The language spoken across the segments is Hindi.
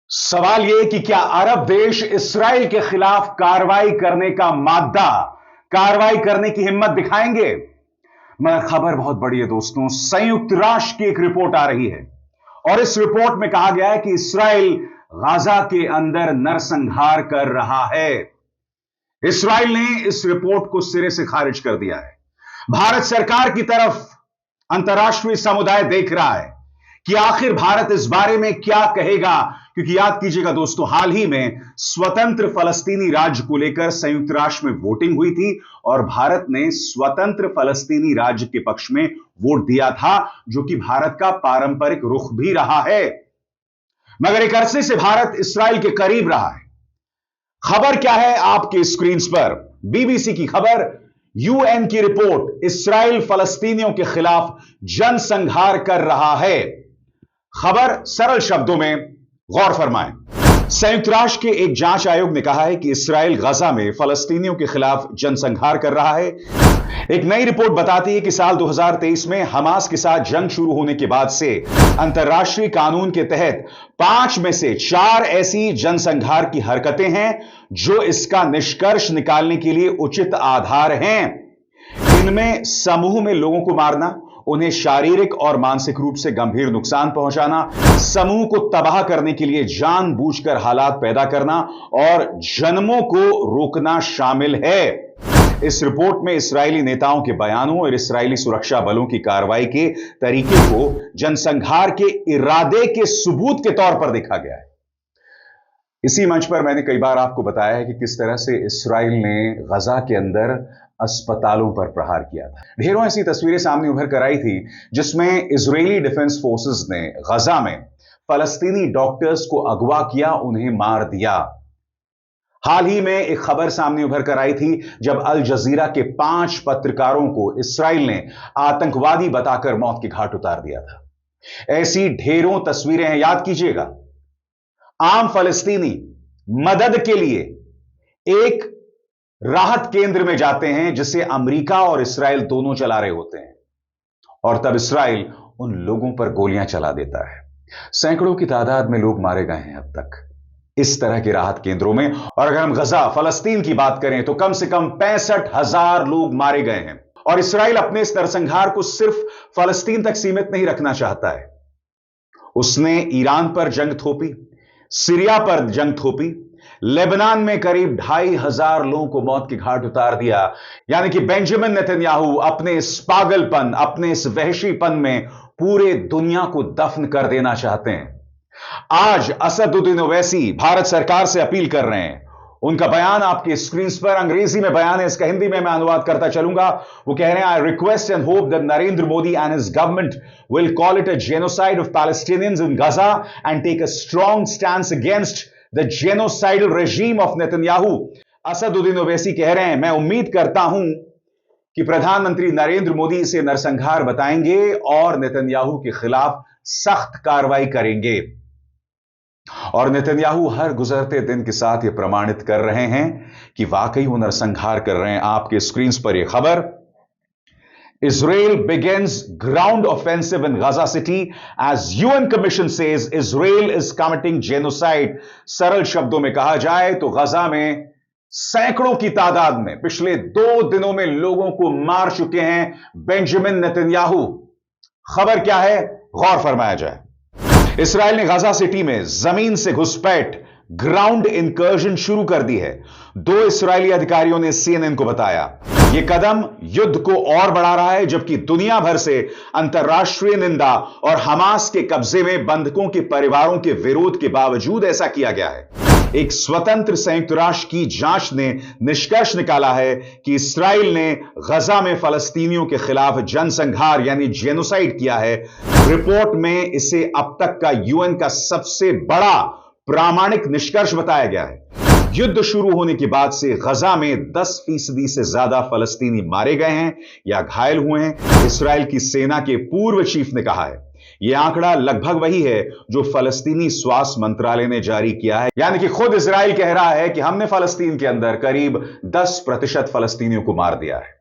सवाल यह कि क्या अरब देश इस्राइल के खिलाफ कार्रवाई करने का मादा, कार्रवाई करने की हिम्मत दिखाएंगे? मगर खबर बहुत बड़ी है दोस्तों। संयुक्त राष्ट्र की एक रिपोर्ट आ रही है और इस रिपोर्ट में कहा गया है कि इस्राइल गाजा के अंदर नरसंहार कर रहा है। इस्राइल ने इस रिपोर्ट को सिरे से खारिज कर दिया है। भारत सरकार की तरफ अंतर्राष्ट्रीय समुदाय देख रहा है कि आखिर भारत इस बारे में क्या कहेगा, क्योंकि याद कीजिएगा दोस्तों, हाल ही में स्वतंत्र फलस्तीनी राज्य को लेकर संयुक्त राष्ट्र में वोटिंग हुई थी और भारत ने स्वतंत्र फलस्तीनी राज्य के पक्ष में वोट दिया था, जो कि भारत का पारंपरिक रुख भी रहा है। मगर एक अरसे से भारत इस्राइल के करीब रहा है। खबर क्या है आपके स्क्रीन पर? बीबीसी की खबर, यूएन की रिपोर्ट, इस्राइल फलस्तीनियों के खिलाफ जनसंहार कर रहा है। खबर सरल शब्दों में गौर फरमाएं। संयुक्त राष्ट्र के एक जांच आयोग ने कहा है कि इस्राइल गाजा में फलस्तीनियों के खिलाफ जनसंहार कर रहा है। एक नई रिपोर्ट बताती है कि साल 2023 में हमास के साथ जंग शुरू होने के बाद से अंतर्राष्ट्रीय कानून के तहत 5 में से 4 ऐसी जनसंहार की हरकतें हैं जो इसका निष्कर्ष निकालने के लिए उचित आधार हैं। इनमें समूह में लोगों को मारना, उन्हें शारीरिक और मानसिक रूप से गंभीर नुकसान पहुंचाना, समूह को तबाह करने के लिए जानबूझकर हालात पैदा करना और जन्मों को रोकना शामिल है। इस रिपोर्ट में इस्राएली नेताओं के बयानों और इस्राएली सुरक्षा बलों की कार्रवाई के तरीके को जनसंहार के इरादे के सबूत के तौर पर देखा गया है। इसी मंच पर मैंने कई बार आपको बताया है कि किस तरह से इस्राएल ने गाजा के अंदर अस्पतालों पर प्रहार किया था। ढेरों ऐसी तस्वीरें सामने उभर कर आई थी जिसमें इजरायली डिफेंस फोर्सेस ने गाजा में फलस्तीनी डॉक्टर्स को अगवा किया, उन्हें मार दिया। हाल ही में एक खबर सामने उभर कर आई थी जब अल जजीरा के 5 पत्रकारों को इस्राएल ने आतंकवादी बताकर मौत के घाट उतार दिया था। ऐसी ढेरों तस्वीरें हैं। याद कीजिएगा, आम फलस्तीनी मदद के लिए एक राहत केंद्र में जाते हैं जिसे अमेरिका और इस्राएल दोनों चला रहे होते हैं, और तब इस्राएल उन लोगों पर गोलियां चला देता है। सैकड़ों की तादाद में लोग मारे गए हैं अब तक इस तरह के राहत केंद्रों में। और अगर हम गाजा फलस्तीन की बात करें तो कम से कम 65,000 लोग मारे गए हैं। और इस्राएल अपने इस नरसंहार को सिर्फ फलस्तीन तक सीमित नहीं रखना चाहता है। उसने ईरान पर जंग थोपी, सीरिया पर जंग थोपी, लेबनान में करीब 2,500 लोगों को मौत के घाट उतार दिया। यानी कि बेंजामिन नेतन्याहू अपने इस पागलपन, अपने इस वहशीपन में पूरे दुनिया को दफन कर देना चाहते हैं। आज असदुद्दीन ओवैसी भारत सरकार से अपील कर रहे हैं। उनका बयान आपके स्क्रीन पर अंग्रेजी में बयान है, इसका हिंदी में मैं अनुवाद करता चलूंगा। वो कह रहे हैं, I request and hope that Narendra Modi and his government will call it a genocide of Palestinians in Gaza and take a strong stand against the genocidal regime of Netanyahu. Asaduddin Owaisi कह रहे हैं, मैं उम्मीद करता हूं कि प्रधानमंत्री नरेंद्र मोदी इसे नरसंहार बताएंगे और नेतन्याहू के खिलाफ सख्त कार्रवाई करेंगे। और नेतन्याहू हर गुजरते दिन के साथ यह प्रमाणित कर रहे हैं कि वाकई वो नरसंहार कर रहे हैं। आपके स्क्रीन पर यह खबर, Israel begins ground offensive in Gaza City as UN Commission says Israel is committing genocide। सरल शब्दों में कहा जाए तो गाजा में सैकड़ों की तादाद में पिछले 2 दिनों में लोगों को मार चुके हैं बेंजामिन नेतन्याहू। खबर क्या है, गौर फरमाया जाए। इस्राएल ने गाजा सिटी में जमीन से घुसपैठ, ग्राउंड इंकर्जन शुरू कर दी है। 2 इस्राएली अधिकारियों ने CNN को बताया। यह कदम युद्ध को और बढ़ा रहा है, जबकि दुनिया भर से अंतर्राष्ट्रीय निंदा और हमास के कब्जे में बंधकों के परिवारों के विरोध के बावजूद ऐसा किया गया है। एक स्वतंत्र संयुक्त राष्ट्र की जांच ने निष्कर्ष निकाला है कि इस्राएल ने गाजा में फलस्तीनियों के खिलाफ जनसंहार यानी जेनोसाइड किया है। रिपोर्ट में इसे अब तक का यूएन का सबसे बड़ा प्रामाणिक निष्कर्ष बताया गया है। युद्ध शुरू होने के बाद से गाजा में 10% से ज्यादा फलस्तीनी मारे गए हैं या घायल हुए हैं। इस्राएल की सेना के पूर्व चीफ ने कहा है यह आंकड़ा लगभग वही है जो फलस्तीनी स्वास्थ्य मंत्रालय ने जारी किया है। यानी कि खुद इस्राएल कह रहा है कि हमने फलस्तीन के अंदर करीब 10% फलस्तीनियों को मार दिया है।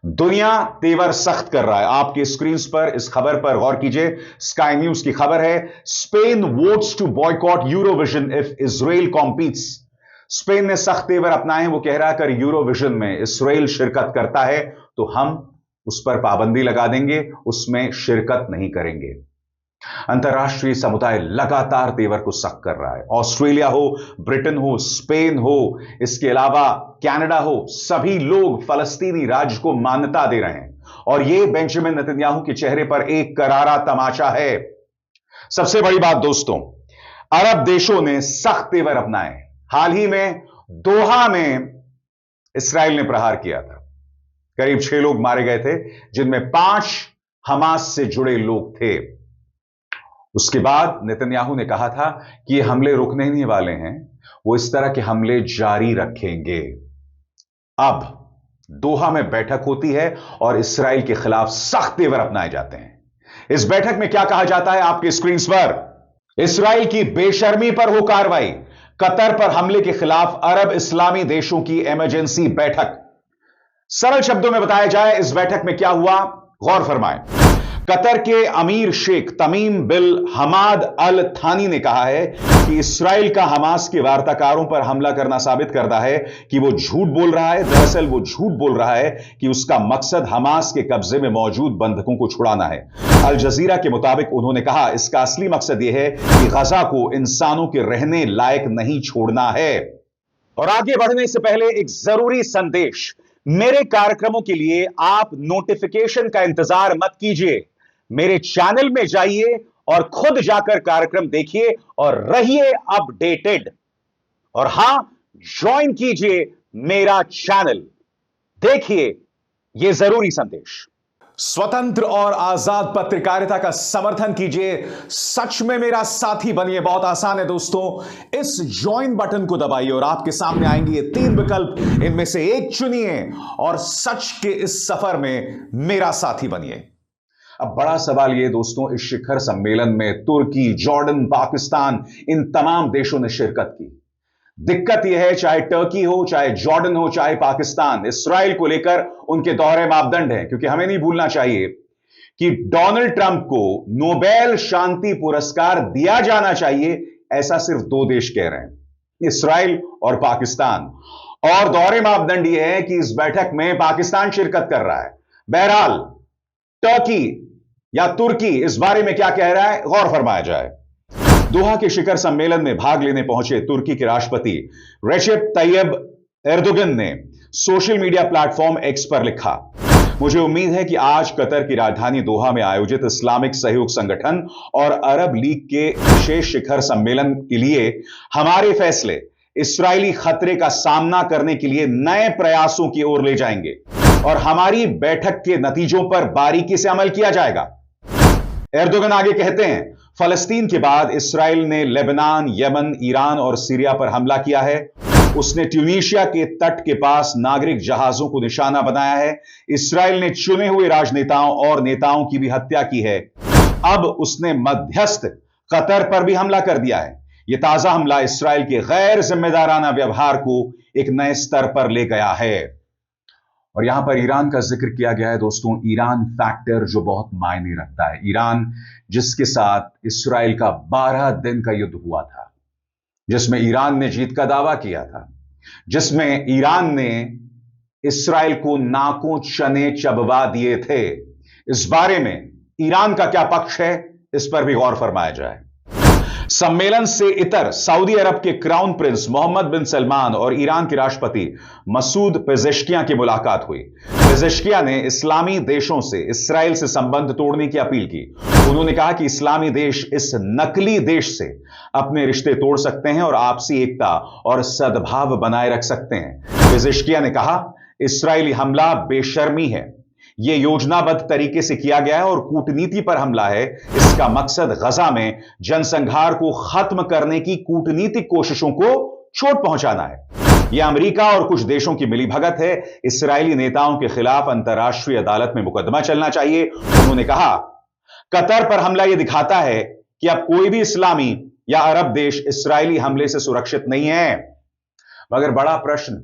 दुनिया तेवर सख्त कर रहा है। आपकी स्क्रीन पर इस खबर पर गौर कीजिए। स्काई न्यूज की खबर है, Spain votes to boycott Eurovision if Israel competes. Spain ने सख्त तेवर अपनाए हैं। वो कह रहा है अगर यूरोविजन में इजराइल शिरकत करता है तो हम उस पर पाबंदी लगा देंगे, उसमें शिरकत नहीं करेंगे। अंतर्राष्ट्रीय समुदाय लगातार तेवर को सख्त कर रहा है। ऑस्ट्रेलिया हो, ब्रिटेन हो, स्पेन हो, इसके अलावा कनाडा हो, सभी लोग फलस्तीनी राज्य को मान्यता दे रहे हैं और यह बेंजामिन नेतन्याहू के चेहरे पर एक करारा तमाचा है। सबसे बड़ी बात दोस्तों, अरब देशों ने सख्त तेवर अपनाए। हाल ही में दोहा में इस्राएल ने प्रहार किया था। करीब 6 लोग मारे गए थे, जिनमें 5 हमास से जुड़े लोग थे। उसके बाद नेतन्याहू ने कहा था कि ये हमले रुकने नहीं वाले हैं, वो इस तरह के हमले जारी रखेंगे। अब दोहा में बैठक होती है और इस्राएल के खिलाफ सख्त तेवर अपनाए जाते हैं। इस बैठक में क्या कहा जाता है आपके स्क्रीन पर? इस्राएल की बेशर्मी पर हो कार्रवाई। कतर पर हमले के खिलाफ अरब इस्लामी देशों की इमरजेंसी बैठक। सरल शब्दों में बताया जाए इस बैठक में क्या हुआ, गौर फरमाएं। कतर के अमीर शेख तमीम बिल हमाद अल थानी ने कहा है कि इस्राएल का हमास के वार्ताकारों पर हमला करना साबित करता है कि वो झूठ बोल रहा है। दरअसल वो झूठ बोल रहा है कि उसका मकसद हमास के कब्जे में मौजूद बंधकों को छुड़ाना है। अल जजीरा के मुताबिक उन्होंने कहा इसका असली मकसद यह है कि गजा को इंसानों के रहने लायक नहीं छोड़ना है। और आगे बढ़ने से पहले एक जरूरी संदेश, मेरे कार्यक्रमों के लिए आप नोटिफिकेशन का इंतजार मत कीजिए। मेरे चैनल में जाइए और खुद जाकर कार्यक्रम देखिए और रहिए अपडेटेड। और हां, ज्वाइन कीजिए मेरा चैनल। देखिए यह जरूरी संदेश। स्वतंत्र और आजाद पत्रकारिता का समर्थन कीजिए। सच में मेरा साथी बनिए। बहुत आसान है दोस्तों, इस ज्वाइन बटन को दबाइए और आपके सामने आएंगे ये 3 विकल्प, इनमें से एक चुनिए और सच के इस सफर में मेरा साथी बनिए। अब बड़ा सवाल यह दोस्तों, इस शिखर सम्मेलन में तुर्की, जॉर्डन, पाकिस्तान, इन तमाम देशों ने शिरकत की। दिक्कत यह है, चाहे टर्की हो, चाहे जॉर्डन हो, चाहे पाकिस्तान, इस्राएल को लेकर उनके दोहरे मापदंड हैं। क्योंकि हमें नहीं भूलना चाहिए कि डोनाल्ड ट्रंप को नोबेल शांति पुरस्कार दिया जाना चाहिए, ऐसा सिर्फ 2 देश कह रहे हैं, इस्राएल और पाकिस्तान। और दोहरे मापदंड यह है कि इस बैठक में पाकिस्तान शिरकत कर रहा है। बहरहाल टर्की या तुर्की इस बारे में क्या कह रहा है, गौर फरमाया जाए। दोहा के शिखर सम्मेलन में भाग लेने पहुंचे तुर्की के राष्ट्रपति रेसिप तैयब एर्दोगन ने सोशल मीडिया प्लेटफॉर्म एक्स पर लिखा, मुझे उम्मीद है कि आज कतर की राजधानी दोहा में आयोजित इस्लामिक सहयोग संगठन और अरब लीग के विशेष शिखर सम्मेलन के लिए हमारे फैसले इस्राएली खतरे का सामना करने के लिए नए प्रयासों की ओर ले जाएंगे और हमारी बैठक के नतीजों पर बारीकी से अमल किया जाएगा। एर्दोगन आगे कहते हैं, फलस्तीन के बाद इस्राएल ने लेबनान, यमन, ईरान और सीरिया पर हमला किया है। उसने ट्यूनीशिया के तट के पास नागरिक जहाजों को निशाना बनाया है। इस्राएल ने चुने हुए राजनेताओं और नेताओं की भी हत्या की है। अब उसने मध्यस्थ कतर पर भी हमला कर दिया है। यह ताजा हमला इस्राएल के गैर जिम्मेदाराना व्यवहार को एक नए स्तर पर ले गया है। और यहां पर ईरान का जिक्र किया गया है दोस्तों। ईरान फैक्टर जो बहुत मायने रखता है। ईरान जिसके साथ इस्राएल का 12 दिन का युद्ध हुआ था, जिसमें ईरान ने जीत का दावा किया था, जिसमें ईरान ने इस्राएल को नाकों चने चबवा दिए थे। इस बारे में ईरान का क्या पक्ष है, इस पर भी गौर फरमाया जाए। सम्मेलन से इतर सऊदी अरब के क्राउन प्रिंस मोहम्मद बिन सलमान और ईरान के राष्ट्रपति मसूद पेजेश्कियां की मुलाकात हुई। पेजेश्कियां ने इस्लामी देशों से इस्राएल से संबंध तोड़ने की अपील की। उन्होंने कहा कि इस्लामी देश इस नकली देश से अपने रिश्ते तोड़ सकते हैं और आपसी एकता और सद्भाव बनाए रख सकते हैं। पेजेश्कियां ने कहा, इस्राएली हमला बेशर्मी है, यह योजनाबद्ध तरीके से किया गया है और कूटनीति पर हमला है। इसका मकसद गजा में जनसंहार को खत्म करने की कूटनीतिक कोशिशों को चोट पहुंचाना है। यह अमेरिका और कुछ देशों की मिलीभगत है। इस्राएली नेताओं के खिलाफ अंतर्राष्ट्रीय अदालत में मुकदमा चलना चाहिए। उन्होंने कहा, कतर पर हमला यह दिखाता है कि अब कोई भी इस्लामी या अरब देश इस्राएली हमले से सुरक्षित नहीं है। मगर बड़ा प्रश्न,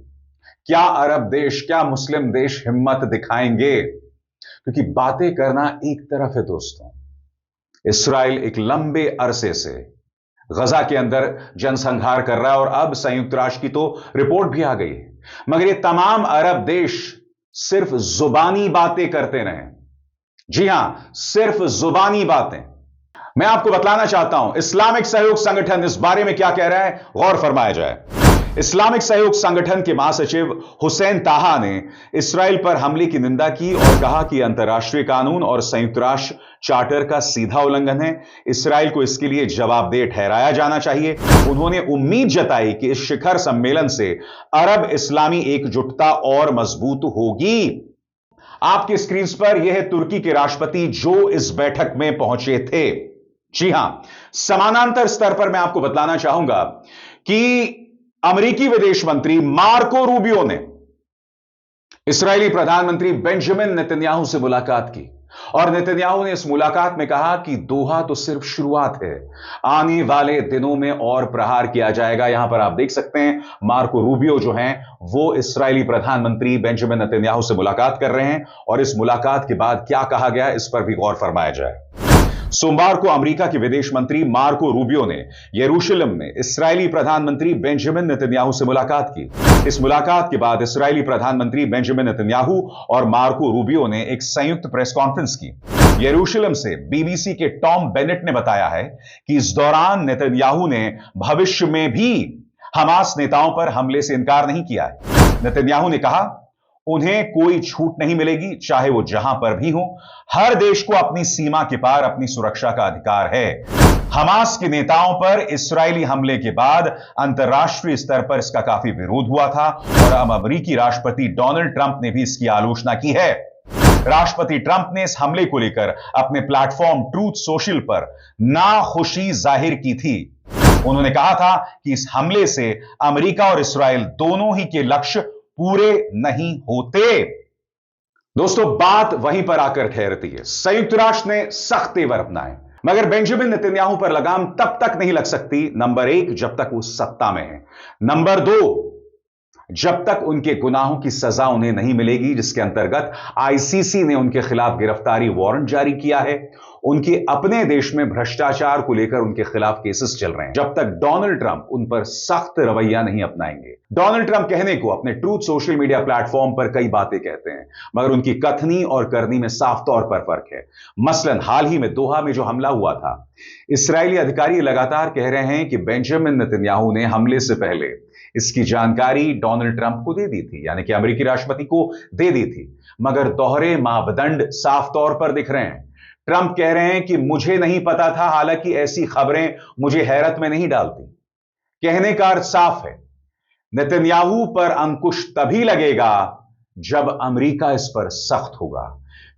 क्या अरब देश, क्या मुस्लिम देश हिम्मत दिखाएंगे? क्योंकि बातें करना एक तरफ है दोस्तों, इस्राइल एक लंबे अरसे से गजा के अंदर जनसंहार कर रहा है और अब संयुक्त राष्ट्र की तो रिपोर्ट भी आ गई है, मगर ये तमाम अरब देश सिर्फ जुबानी बातें करते रहे। जी हां, सिर्फ जुबानी बातें। मैं आपको बतलाना चाहता हूं इस्लामिक सहयोग संगठन इस बारे में क्या कह रहा है, गौर फरमाया जाए। इस्लामिक सहयोग संगठन के महासचिव हुसैन ताहा ने इस्राइल पर हमले की निंदा की और कहा कि अंतर्राष्ट्रीय कानून और संयुक्त राष्ट्र चार्टर का सीधा उल्लंघन है। इस्राइल को इसके लिए जवाबदेह ठहराया जाना चाहिए। उन्होंने उम्मीद जताई कि इस शिखर सम्मेलन से अरब इस्लामी एकजुटता और मजबूत होगी। आपकी स्क्रीन पर यह है तुर्की के राष्ट्रपति जो इस बैठक में पहुंचे थे। जी हां, समानांतर स्तर पर मैं आपको बतलाना चाहूंगा कि अमेरिकी विदेश मंत्री मार्को रूबियो ने इस्राएली प्रधानमंत्री बेंजामिन नेतन्याहू से मुलाकात की और नेतन्याहू ने इस मुलाकात में कहा कि दोहा तो सिर्फ शुरुआत है, आने वाले दिनों में और प्रहार किया जाएगा। यहां पर आप देख सकते हैं मार्को रूबियो जो हैं वो इस्राएली प्रधानमंत्री बेंजामिन नेतन्याहू से मुलाकात कर रहे हैं और इस मुलाकात के बाद क्या कहा गया इस पर भी गौर फरमाया जाए। सोमवार को अमेरिका के विदेश मंत्री मार्को रूबियो ने यरूशलेम में इस्राएली प्रधानमंत्री बेंजामिन नेतन्याहू से मुलाकात की। इस मुलाकात के बाद इस्राएली प्रधानमंत्री बेंजामिन नेतन्याहू और मार्को रूबियो ने एक संयुक्त प्रेस कॉन्फ्रेंस की। यरूशलेम से बीबीसी के टॉम बेनेट ने बताया है कि इस दौरान नेतन्याहू ने भविष्य में भी हमास नेताओं पर हमले से इनकार नहीं किया है। नेतन्याहू ने कहा उन्हें कोई छूट नहीं मिलेगी, चाहे वो जहां पर भी हो। हर देश को अपनी सीमा के पार अपनी सुरक्षा का अधिकार है। हमास के नेताओं पर इस्राएली हमले के बाद अंतर्राष्ट्रीय स्तर पर इसका काफी विरोध हुआ था और अब अमेरिकी राष्ट्रपति डोनाल्ड ट्रंप ने भी इसकी आलोचना की है। राष्ट्रपति ट्रंप ने इस हमले को लेकर अपने प्लेटफॉर्म ट्रूथ सोशल पर नाखुशी जाहिर की थी। उन्होंने कहा था कि इस हमले से अमेरिका और इस्राएल दोनों ही के लक्ष्य पूरे नहीं होते। दोस्तों, बात वहीं पर आकर ठहरती है। संयुक्त राष्ट्र ने सख्त तेवर अपनाए, मगर बेंजामिन नेतन्याहू पर लगाम तब तक नहीं लग सकती, नंबर 1 जब तक वो सत्ता में है, नंबर 2 जब तक उनके गुनाहों की सजा उन्हें नहीं मिलेगी, जिसके अंतर्गत आईसीसी ने उनके खिलाफ गिरफ्तारी वारंट जारी किया है। उनके अपने देश में भ्रष्टाचार को लेकर उनके खिलाफ केसेस चल रहे हैं। जब तक डोनाल्ड ट्रंप उन पर सख्त रवैया नहीं अपनाएंगे। डोनाल्ड ट्रंप कहने को अपने ट्रूथ सोशल मीडिया प्लेटफॉर्म पर कई बातें कहते हैं, मगर उनकी कथनी और करनी में साफ तौर पर फर्क है। मसलन हाल ही में दोहा में जो हमला हुआ था, इस्राएली अधिकारी लगातार कह रहे हैं कि बेंजामिन नेतन्याहू ने हमले से पहले इसकी जानकारी डोनाल्ड ट्रंप को दे दी थी, यानी कि अमेरिकी राष्ट्रपति को दे दी थी, मगर दोहरे मापदंड साफ तौर पर दिख रहे हैं। ट्रंप कह रहे हैं कि मुझे नहीं पता था, हालांकि ऐसी खबरें मुझे हैरत में नहीं डालती। कहने का अर्थ साफ है, नेतन्याहू पर अंकुश तभी लगेगा जब अमेरिका इस पर सख्त होगा।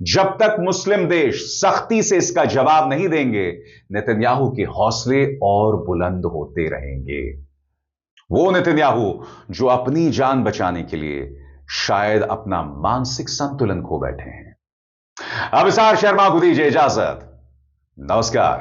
जब तक मुस्लिम देश सख्ती से इसका जवाब नहीं देंगे, नेतन्याहू के हौसले और बुलंद होते रहेंगे। वो नेतन्याहू जो अपनी जान बचाने के लिए शायद अपना मानसिक संतुलन खो बैठे हैं। अब इसार शर्मा को दीजिए इजाजत। नमस्कार।